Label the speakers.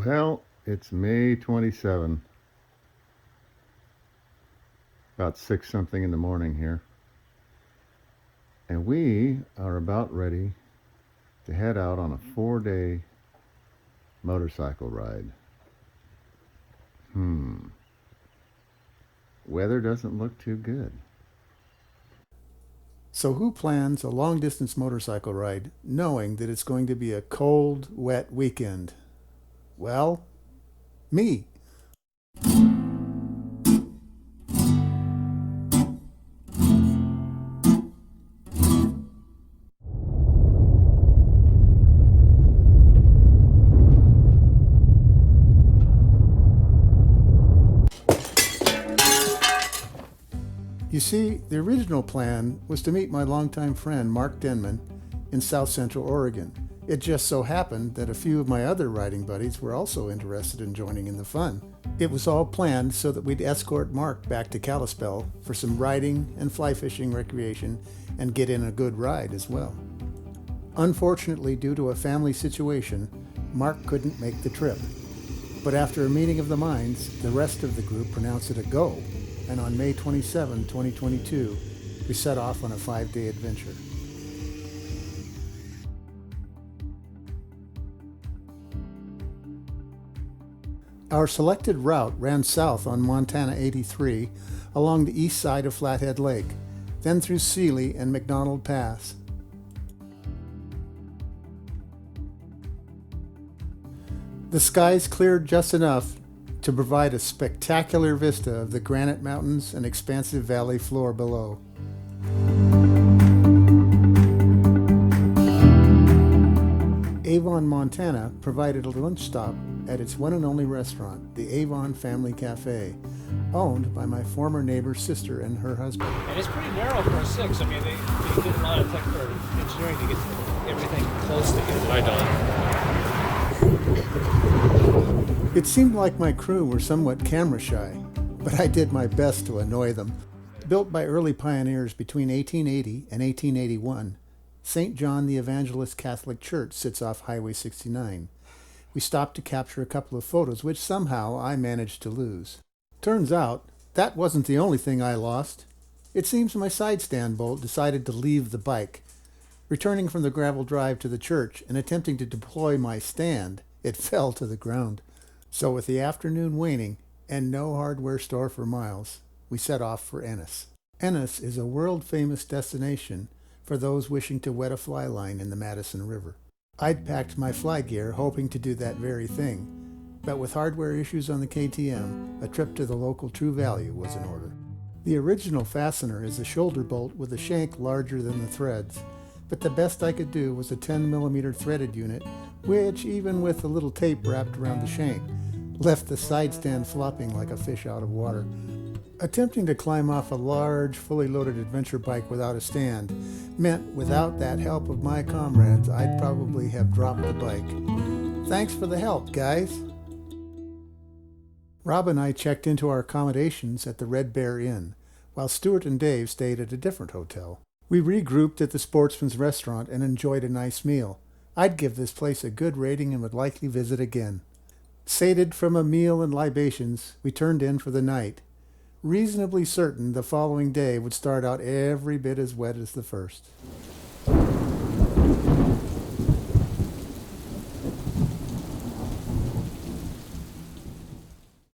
Speaker 1: Well, it's May 27, about 6 something in the morning here, and we are about ready to head out on a 4-day motorcycle ride. Weather doesn't look too good.
Speaker 2: So who plans a long-distance motorcycle ride knowing that it's going to be a cold, wet weekend? Well, me. You see, the original plan was to meet my longtime friend Mark Denman in South Central Oregon. It just so happened that a few of my other riding buddies were also interested in joining in the fun. It was all planned so that we'd escort Mark back to Kalispell for some riding and fly fishing recreation and get in a good ride as well. Unfortunately, due to a family situation, Mark couldn't make the trip. But after a meeting of the minds, the rest of the group pronounced it a go, and on May 27, 2022, we set off on a 5-day adventure. Our selected route ran south on Montana 83 along the east side of Flathead Lake, then through Seeley and McDonald Pass. The skies cleared just enough to provide a spectacular vista of the granite mountains and expansive valley floor below. Avon, Montana provided a lunch stop at its one and only restaurant, the Avon Family Cafe, owned by my former neighbor's sister and her husband.
Speaker 3: And it's pretty narrow for a 6. I mean, they did a lot of tech or engineering to get everything close together.
Speaker 4: Hi, Don.
Speaker 2: It seemed like my crew were somewhat camera shy, but I did my best to annoy them. Built by early pioneers between 1880 and 1881, St. John the Evangelist Catholic Church sits off Highway 69. We stopped to capture a couple of photos, which somehow I managed to lose. Turns out, that wasn't the only thing I lost. It seems my side stand bolt decided to leave the bike. Returning from the gravel drive to the church and attempting to deploy my stand, it fell to the ground. So with the afternoon waning and no hardware store for miles, we set off for Ennis. Ennis is a world-famous destination for those wishing to wet a fly line in the Madison River. I'd packed my fly gear hoping to do that very thing, but with hardware issues on the KTM, a trip to the local True Value was in order. The original fastener is a shoulder bolt with a shank larger than the threads, but the best I could do was a 10mm threaded unit, which, even with a little tape wrapped around the shank, left the side stand flopping like a fish out of water. Attempting to climb off a large, fully loaded adventure bike without a stand meant without that help of my comrades, I'd probably have dropped the bike. Thanks for the help, guys. Rob and I checked into our accommodations at the Red Bear Inn, while Stuart and Dave stayed at a different hotel. We regrouped at the Sportsman's Restaurant and enjoyed a nice meal. I'd give this place a good rating and would likely visit again. Sated from a meal and libations, we turned in for the night, reasonably certain the following day would start out every bit as wet as the first.